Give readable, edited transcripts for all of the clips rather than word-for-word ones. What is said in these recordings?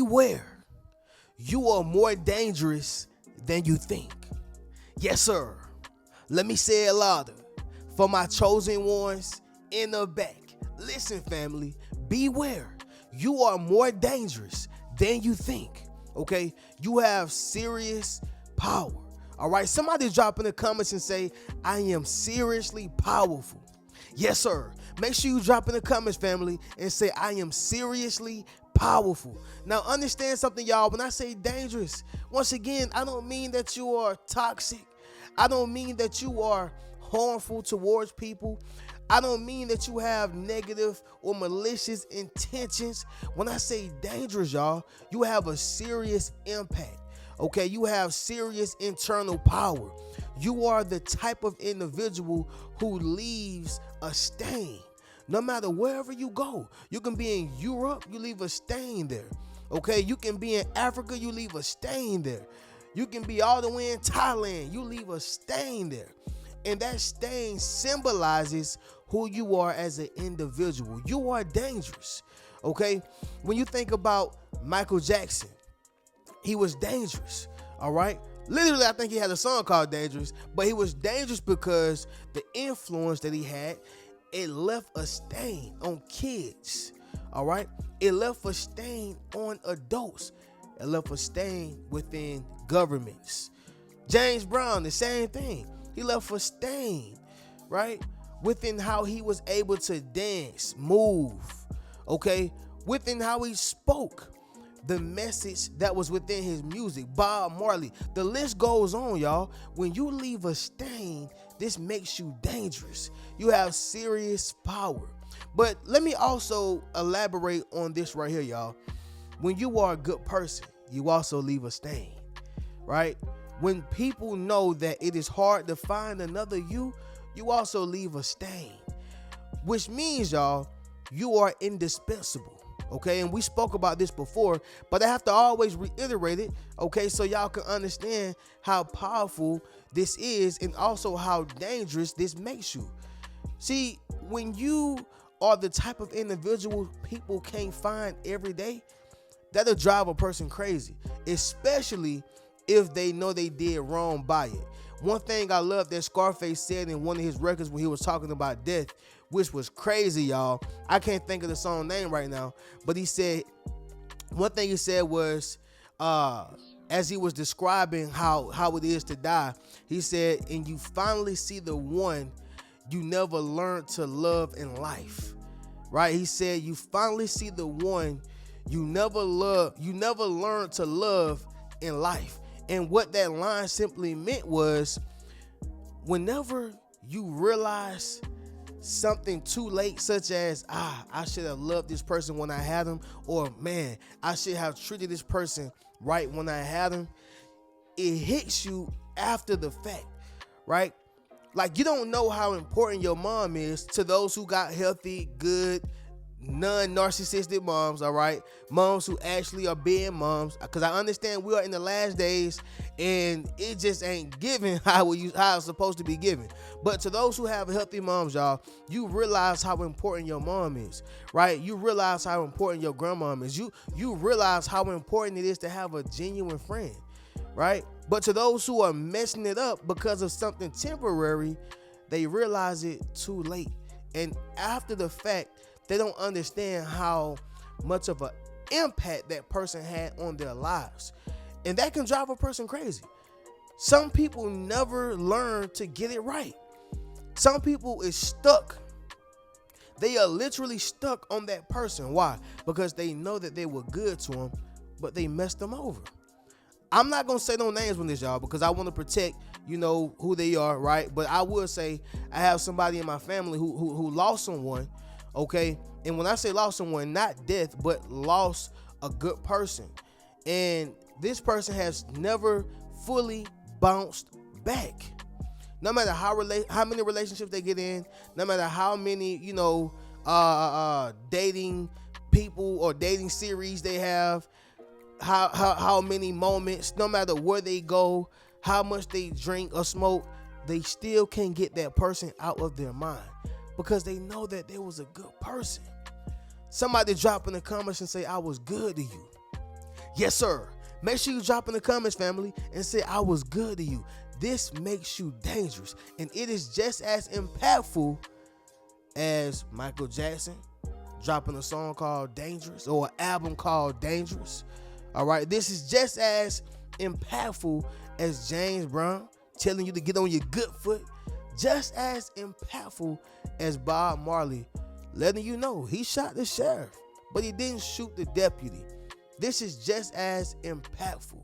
beware. You are more dangerous than you think. Yes, sir. Let me say it louder. For my chosen ones in the back. Listen, family, beware. You are more dangerous than you think. Okay? You have serious power. All right? Somebody drop in the comments and say, I am seriously powerful. Yes, sir. Make sure you drop in the comments, family, and say, I am seriously powerful. Now, understand something, y'all. When I say dangerous, once again, I don't mean that you are toxic. I don't mean that you are harmful towards people. I don't mean that you have negative or malicious intentions. When I say dangerous, y'all, you have a serious impact. Okay, you have serious internal power. You are the type of individual who leaves a stain. No matter wherever you go, you can be in Europe, you leave a stain there. Okay, you can be in Africa, you leave a stain there. You can be all the way in Thailand, you leave a stain there. And that stain symbolizes who you are as an individual. You are dangerous. Okay, when you think about Michael Jackson, he was dangerous. All right. Literally, I think he had a song called Dangerous, but he was dangerous because the influence that he had, it left a stain on kids. All right. It left a stain on adults. It left a stain within governments. James Brown, the same thing. He left a stain, right? Within how he was able to dance, move, okay? Within how he spoke. The message that was within his music, Bob Marley. The list goes on, y'all. When you leave a stain, this makes you dangerous. You have serious power. But let me also elaborate on this right here, y'all. When you are a good person, you also leave a stain, right? When people know that it is hard to find another you, you also leave a stain. Which means, y'all, you are indispensable. Okay, and we spoke about this before, but I have to always reiterate it, okay, so y'all can understand how powerful this is and also how dangerous this makes you. See, when you are the type of individual people can't find every day, that'll drive a person crazy, especially if they know they did wrong by it. One thing I love that Scarface said in one of his records when he was talking about death, which was crazy, y'all. I can't think of the song name right now, but he said, one thing he said was, as he was describing how it is to die, he said, and you finally see the one you never learned to love in life, right? He said, you finally see the one you never learned to love in life. And what that line simply meant was, whenever you realize something too late, such as, I should have loved this person when I had him, or man, I should have treated this person right when I had him, it hits you after the fact, right? Like, you don't know how important your mom is to those who got healthy, good, non-narcissistic moms, all right? Moms who actually are being moms, because I understand we are in the last days and it just ain't given how it's supposed to be given. But to those who have healthy moms, y'all, you realize how important your mom is, right? You realize how important your grandmom is. You realize how important it is to have a genuine friend, right? But to those who are messing it up because of something temporary, they realize it too late. And after the fact, they don't understand how much of an impact that person had on their lives. And that can drive a person crazy. Some people never learn to get it right. Some people is stuck. They are literally stuck on that person. Why? Because they know that they were good to them, but they messed them over. I'm not going to say no names on this, y'all, because I want to protect, who they are, right? But I will say I have somebody in my family who lost someone. Okay, and when I say lost someone, not death, but lost a good person. And this person has never fully bounced back. No matter how many relationships they get in, no matter how many, dating people or dating series they have, how many moments, no matter where they go, how much they drink or smoke, they still can't get that person out of their mind. Because they know that they was a good person. Somebody drop in the comments and say, I was good to you. Yes, sir. Make sure you drop in the comments, family, and say I was good to you. This makes you dangerous, and it is just as impactful as Michael Jackson dropping a song called Dangerous or an album called Dangerous. All right, this is just as impactful as James Brown telling you to get on your good foot, just as impactful as Bob Marley letting you know he shot the sheriff, but he didn't shoot the deputy. This is just as impactful.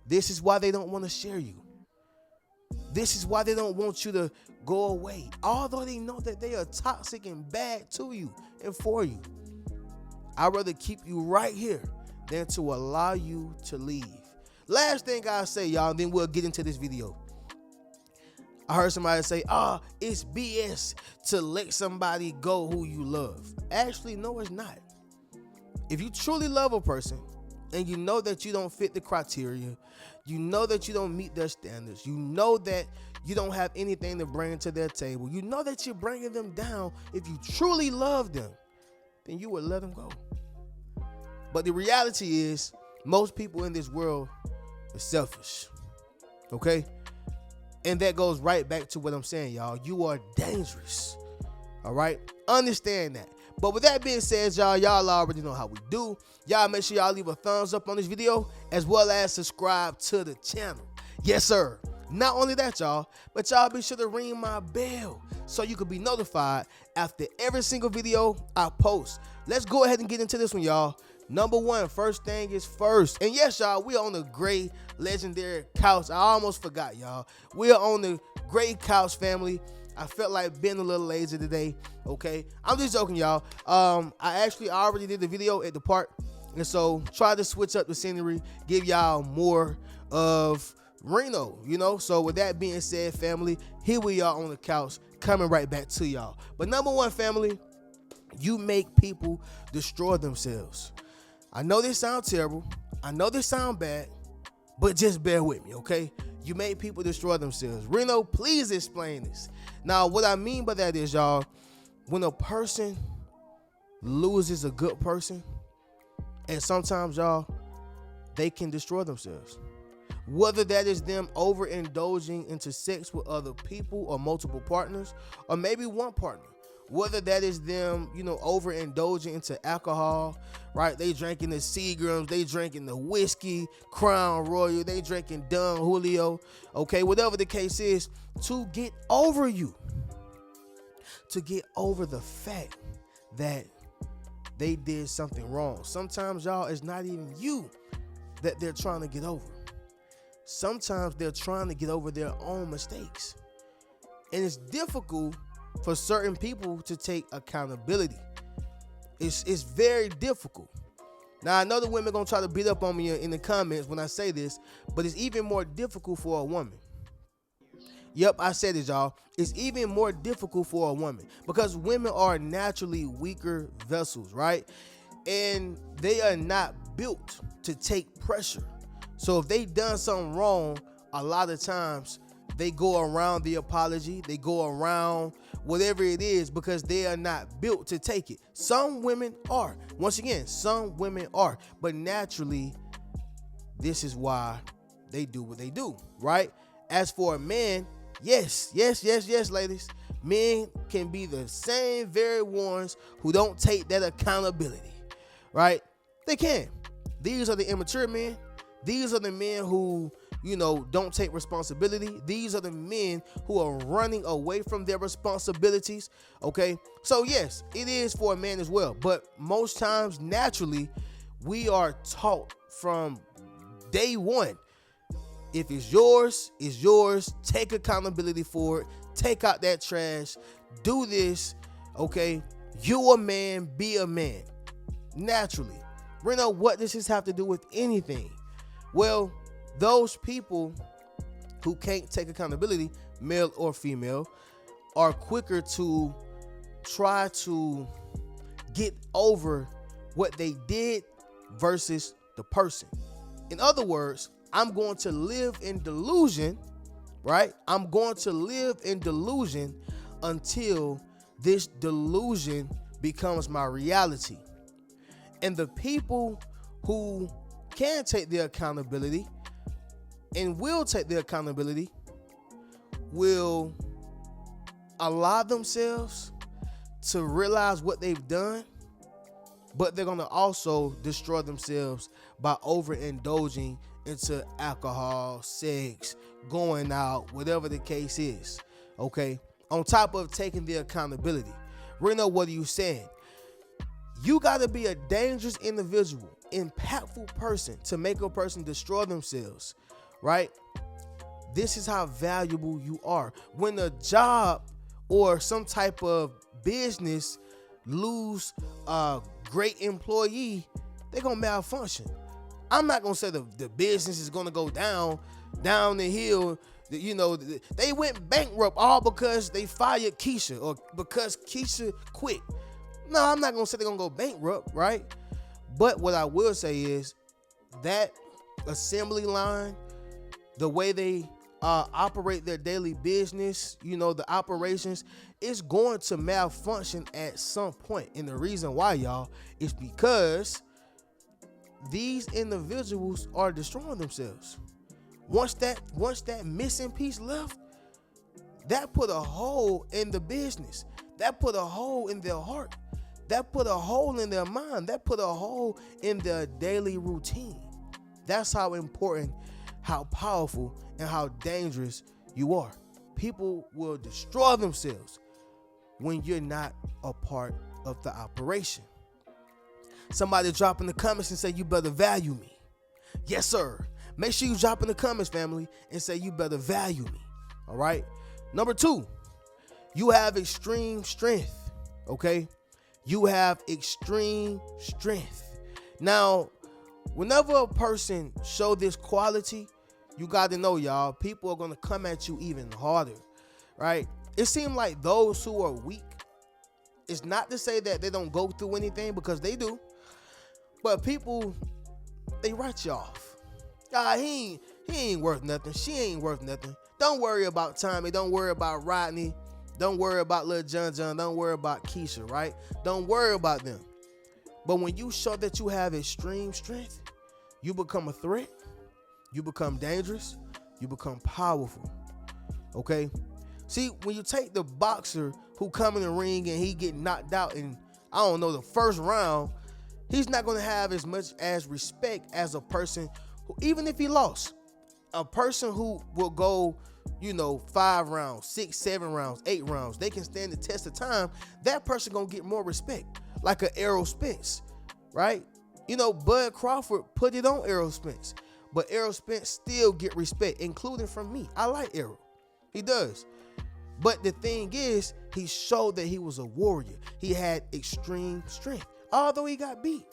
This is why they don't want to share you. This is why they don't want you to go away, although they know that they are toxic and bad to you and for you. I'd rather keep you right here than to allow you to leave. Last thing I'll say, y'all, and then we'll get into this video. I heard somebody say, it's BS to let somebody go who you love. Actually, no, it's not. If you truly love a person and you know that you don't fit the criteria, you know that you don't meet their standards, you know that you don't have anything to bring to their table, you know that you're bringing them down, if you truly love them, then you would let them go. But the reality is, most people in this world are selfish, okay? And that goes right back to what I'm saying, y'all. You are dangerous, all right? Understand that. But with that being said, y'all already know how we do. Y'all make sure y'all leave a thumbs up on this video, as well as subscribe to the channel. Yes, sir. Not only that, y'all, but y'all be sure to ring my bell so you can be notified after every single video I post. Let's go ahead and get into this one, y'all. Number one, first thing is first. And yes, y'all, we are on the great legendary couch. I almost forgot, y'all. We are on the great couch, family. I felt like being a little lazy today, okay? I'm just joking, y'all. I already did the video at the park, and so try to switch up the scenery, give y'all more of Reno, you know? So with that being said, family, here we are on the couch, coming right back to y'all. But number one, family, you make people destroy themselves. I know this sounds terrible. I know this sounds bad, but just bear with me, okay? You make people destroy themselves. Reno, please explain this. Now, what I mean by that is, y'all, when a person loses a good person, and sometimes, y'all, they can destroy themselves. Whether that is them overindulging into sex with other people or multiple partners, or maybe one partner. Whether that is them, overindulging into alcohol, right? They drinking the Seagrams, they drinking the whiskey, Crown Royal, they drinking Don Julio, okay? Whatever the case is, to get over you. To get over the fact that they did something wrong. Sometimes, y'all, it's not even you that they're trying to get over. Sometimes they're trying to get over their own mistakes. And it's difficult for certain people to take accountability. It's very difficult. Now, I know the women gonna try to beat up on me in the comments when I say this, but it's even more difficult for a woman. Yep, I said it, y'all. It's even more difficult for a woman because women are naturally weaker vessels, right? And they are not built to take pressure. So if they done something wrong, a lot of times they go around the apology, they go around whatever it is because they are not built to take it. Some women are. Once again, some women are. But naturally, this is why they do what they do, right? As for a man, yes, ladies. Men can be the same very ones who don't take that accountability, right? They can. These are the immature men. These are the men who don't take responsibility. These are the men who are running away from their responsibilities, okay? So yes, it is for a man as well, but most times, naturally, we are taught from day one, if it's yours, it's yours. Take accountability for it. Take out that trash. Do this, okay? You a man, be a man. Naturally. Reno, what does this have to do with anything? Well, those people who can't take accountability, male or female, are quicker to try to get over what they did versus the person. In other words, I'm going to live in delusion, right? I'm going to live in delusion until this delusion becomes my reality. And the people who can take the accountability and will take the accountability will allow themselves to realize what they've done, but they're going to also destroy themselves by overindulging into alcohol, sex, going out, whatever the case is. Okay? On top of taking the accountability. Reno, what are you saying? You got to be a dangerous individual, impactful person to make a person destroy themselves, right? This is how valuable you are. When a job or some type of business lose a great employee, they're going to malfunction. I'm not going to say the business is going to go down the hill. You know, they went bankrupt all because they fired Keisha or because Keisha quit. No, I'm not going to say they're going to go bankrupt, right? But what I will say is that assembly line, the way they operate their daily business, you know, the operations, is going to malfunction at some point. And the reason why, y'all, is because these individuals are destroying themselves. Once that missing piece left, that put a hole in the business. That put a hole in their heart. That put a hole in their mind. That put a hole in their daily routine. That's how important, how powerful, and how dangerous you are. People will destroy themselves when you're not a part of the operation. Somebody drop in the comments and say, you better value me. Yes, sir. Make sure you drop in the comments, family, and say you better value me. All right. Number 2, you have extreme strength. Okay. You have extreme strength. Now, whenever a person show this quality, you got to know, y'all, people are going to come at you even harder, right? It seems like those who are weak, it's not to say that they don't go through anything, because they do, but people, they write you off. He ain't worth nothing. She ain't worth nothing. Don't worry about Tommy. Don't worry about Rodney. Don't worry about Lil John. Don't worry about Keisha, right? Don't worry about them. But when you show that you have extreme strength, you become a threat. You become dangerous. You become powerful. Okay? See, when you take the boxer who come in the ring and he get knocked out in, I don't know, the first round, he's not going to have as much as respect as a person who, even if he lost, a person who will go, 5 rounds, 6, 7 rounds, 8 rounds, they can stand the test of time. That person going to get more respect, like an Errol Spence, right? Bud Crawford put it on Errol Spence, but Errol Spence still get respect, including from me. I like Errol. He does. But the thing is, he showed that he was a warrior. He had extreme strength, although he got beat.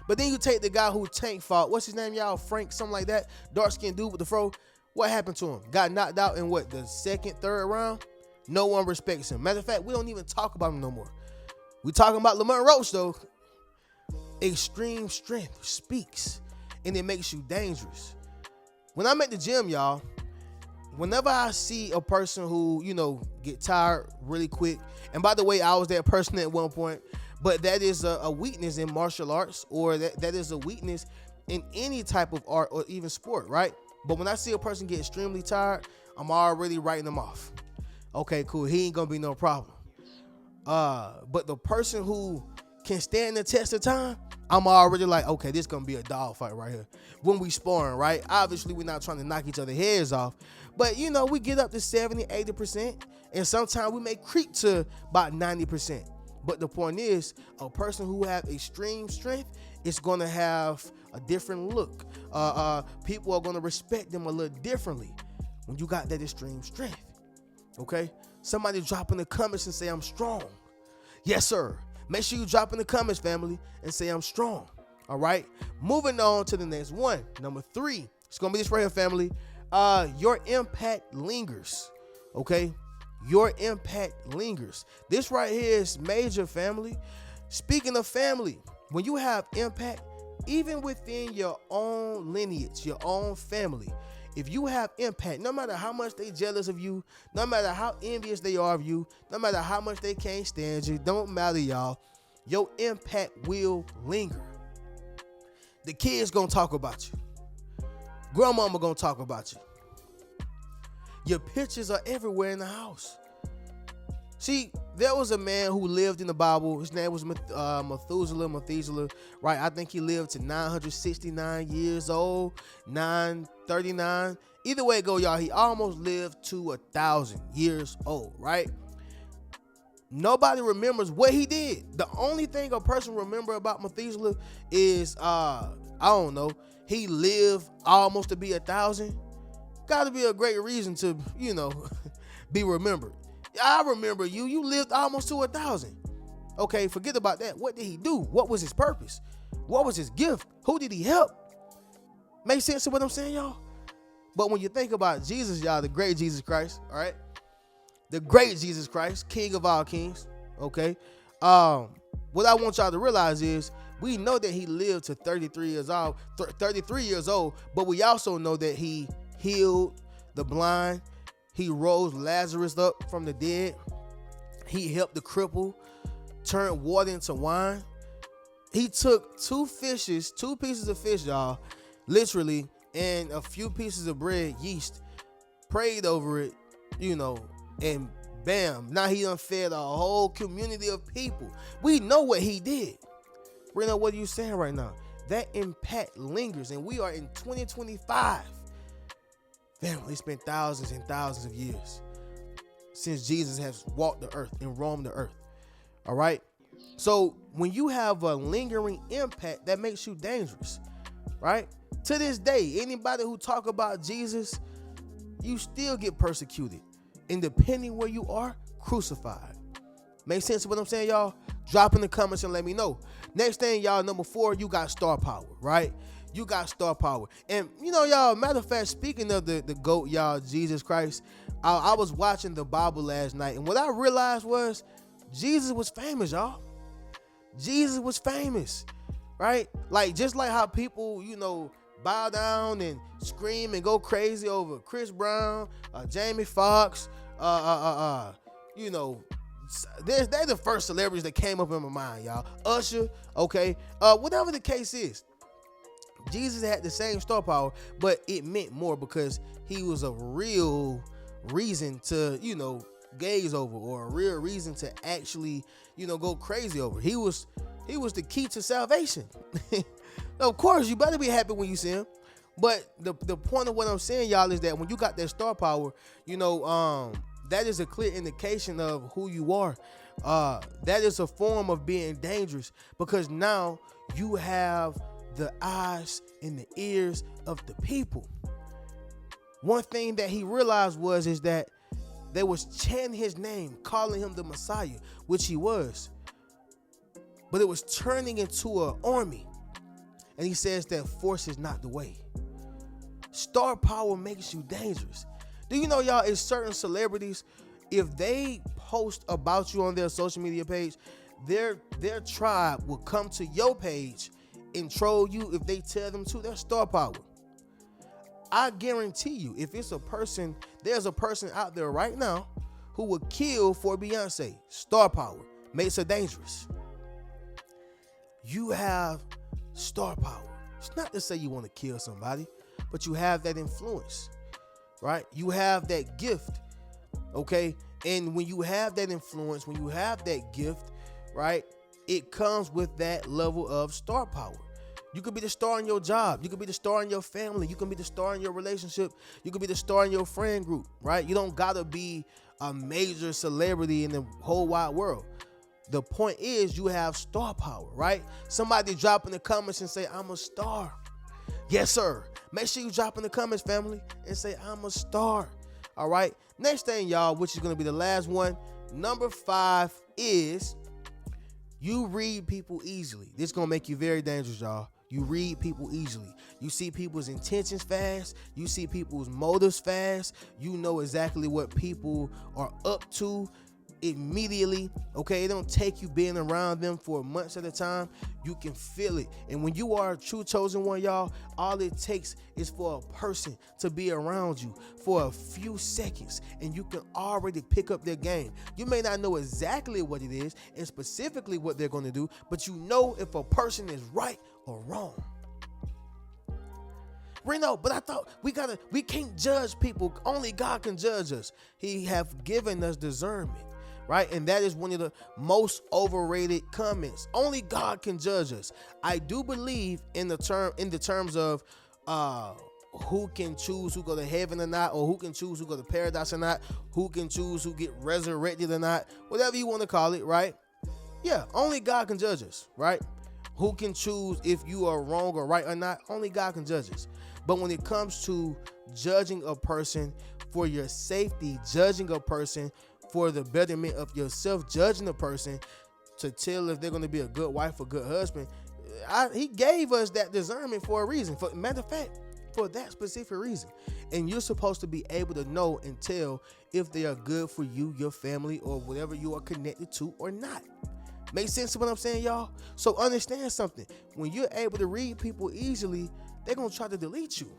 But then you take the guy who Tank fought. What's his name, y'all? Frank, something like that. Dark-skinned dude with the fro. What happened to him? Got knocked out in what, the second, third round? No one respects him. Matter of fact, we don't even talk about him no more. We talking about Lamont Roach, though. Extreme strength speaks, and it makes you dangerous. When I'm at the gym, y'all, whenever I see a person who, get tired really quick, and by the way, I was that person at one point, but that is a weakness in martial arts, or that is a weakness in any type of art or even sport, right? But when I see a person get extremely tired, I'm already writing them off. Okay, cool. He ain't gonna be no problem. But the person who can stand the test of time, I'm already like, okay, this gonna be a dog fight right here. When we sparring, right? Obviously, we're not trying to knock each other's heads off, but we get up to 70, 80%, and sometimes we may creep to about 90%. But the point is, a person who have extreme strength is gonna have a different look. People are gonna respect them a little differently when you got that extreme strength. Okay? Somebody drop in the comments and say, I'm strong. Yes, sir. Make sure you drop in the comments, family, and say I'm strong. All right? Moving on to the next one. Number 3. It's going to be this right here, family. Your impact lingers. Okay? Your impact lingers. This right here is major, family. Speaking of family, when you have impact, even within your own lineage, your own family, if you have impact, no matter how much they jealous of you, no matter how envious they are of you, no matter how much they can't stand you, don't matter, y'all. Your impact will linger. The kids gonna talk about you. Grandmama gonna talk about you. Your pictures are everywhere in the house. See, there was a man who lived in the Bible. His name was Methuselah, right? I think he lived to 969 years old, 939. Either way it go, y'all, he almost lived to 1,000 years old, right? Nobody remembers what he did. The only thing a person remember about Methuselah is, I don't know, he lived almost to be 1,000. Got to be a great reason to, be remembered. I remember you. You lived almost to 1,000. Okay, forget about that. What did he do? What was his purpose? What was his gift? Who did he help? Make sense of what I'm saying, y'all? But when you think about Jesus, y'all, the great Jesus Christ, all right? The great Jesus Christ, King of all kings, okay? What I want y'all to realize is we know that he lived to 33 years old, but we also know that he healed the blind. He rose Lazarus up from the dead. He helped the cripple, turned water into wine. He took two pieces of fish, y'all, literally, and a few pieces of bread, yeast, prayed over it, and bam, now he done fed a whole community of people. We know what he did. Reno, what are you saying right now? That impact lingers, and we are in 2025. Family, it's been thousands and thousands of years since Jesus has walked the earth and roamed the earth. All right? So when you have a lingering impact, that makes you dangerous, right? To this day, anybody who talk about Jesus, you still get persecuted. And depending where you are, crucified. Make sense of what I'm saying, y'all? Drop in the comments and let me know. Next thing, y'all, number 4, you got star power, right? You got star power. And, y'all, matter of fact, speaking of the GOAT, y'all, Jesus Christ, I was watching the Bible last night, and what I realized was Jesus was famous, y'all. Jesus was famous, right? Like, just like how people, bow down and scream and go crazy over Chris Brown, Jamie Foxx, they're the first celebrities that came up in my mind, y'all. Usher, okay? Whatever the case is, Jesus had the same star power, but it meant more because he was a real reason to, gaze over, or a real reason to actually, go crazy over. He was the key to salvation. Of course, you better be happy when you see him. But the point of what I'm saying, y'all, is that when you got that star power, that is a clear indication of who you are. That is a form of being dangerous, because now you have the eyes and the ears of the people. One thing that he realized is that they was chanting his name, calling him the Messiah, which he was. But it was turning into an army. And he says that force is not the way. Star power makes you dangerous. Do you know, y'all, it's certain celebrities, if they post about you on their social media page, their tribe will come to your page and troll you if they tell them to. That's star power. I guarantee you, if it's a person, there's a person out there right now who would kill for Beyonce. Star power makes her dangerous. You have star power. It's not to say you want to kill somebody, but you have that influence, right? You have that gift, okay? And when you have that influence, when you have that gift, right, it comes with that level of star power. You could be the star in your job. You could be the star in your family. You can be the star in your relationship. You could be the star in your friend group, right? You don't gotta be a major celebrity in the whole wide world. The point is, you have star power, right? Somebody drop in the comments and say, I'm a star. Yes, sir. Make sure you drop in the comments, family, and say, I'm a star. All right. Next thing, y'all, which is going to be the last one. Number 5 is you read people easily. This is going to make you very dangerous, y'all. You read people easily. You see people's intentions fast. You see people's motives fast. You know exactly what people are up to immediately. Okay, it don't take you being around them for months at a time. You can feel it. And when you are a true chosen one, y'all, all it takes is for a person to be around you for a few seconds, and you can already pick up their game. You may not know exactly what it is and specifically what they're going to do, but you know if a person is right or wrong. Reno, but I thought we can't judge people. Only God can judge us. He have given us discernment, right? And that is one of the most overrated comments. Only God can judge us. I do believe in the terms of who can choose who go to heaven or not, or who can choose who go to paradise or not, who can choose who get resurrected or not, whatever you want to call it, right? Yeah, only God can judge us, right? Who can choose if you are wrong or right or not? Only God can judge us. But when it comes to judging a person for your safety, judging a person for the betterment of yourself, judging a person to tell if they're going to be a good wife or good husband, he gave us that discernment for a reason. For matter of fact, for that specific reason. And you're supposed to be able to know and tell if they are good for you, your family, or whatever you are connected to or not. Make sense to what I'm saying, y'all? So understand something. When you're able to read people easily, they're going to try to delete you.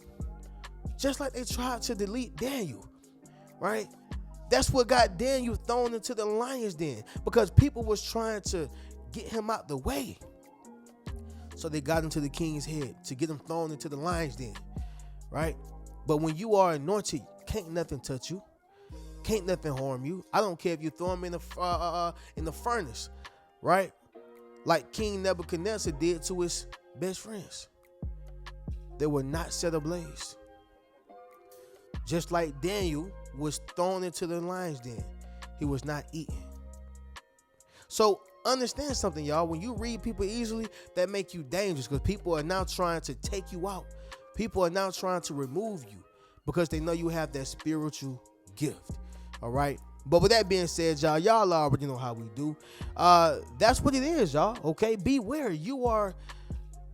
Just like they tried to delete Daniel, right? That's what got Daniel thrown into the lion's den, because people was trying to get him out the way. So they got him to the king's head to get him thrown into the lion's den, right? But when you are anointed, can't nothing touch you. Can't nothing harm you. I don't care if you throw him in the furnace, right? Like King Nebuchadnezzar did to his best friends. They were not set ablaze. Just like Daniel was thrown into the lion's den, he was not eaten. So understand something, y'all. When you read people easily, that make you dangerous, because people are now trying to take you out. People are now trying to remove you because they know you have that spiritual gift. All right. But with that being said, y'all already know how we do. That's what it is, y'all. Okay. Beware. You are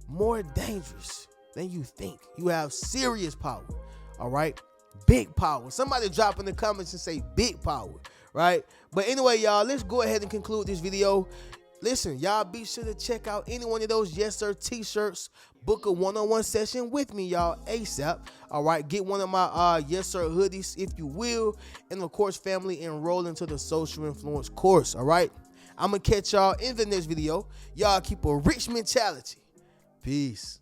more dangerous than you think. You have serious power. All right. Big power. Somebody drop in the comments and say big power. Right. But anyway, y'all, let's go ahead and conclude this video. Listen, y'all be sure to check out any one of those Yes Sir t-shirts. Book a one-on-one session with me, y'all, ASAP. All right, get one of my Yes Sir hoodies, if you will. And of course, family, enroll into the social influence course. All right, I'm gonna catch y'all in the next video. Y'all keep a rich mentality. Peace.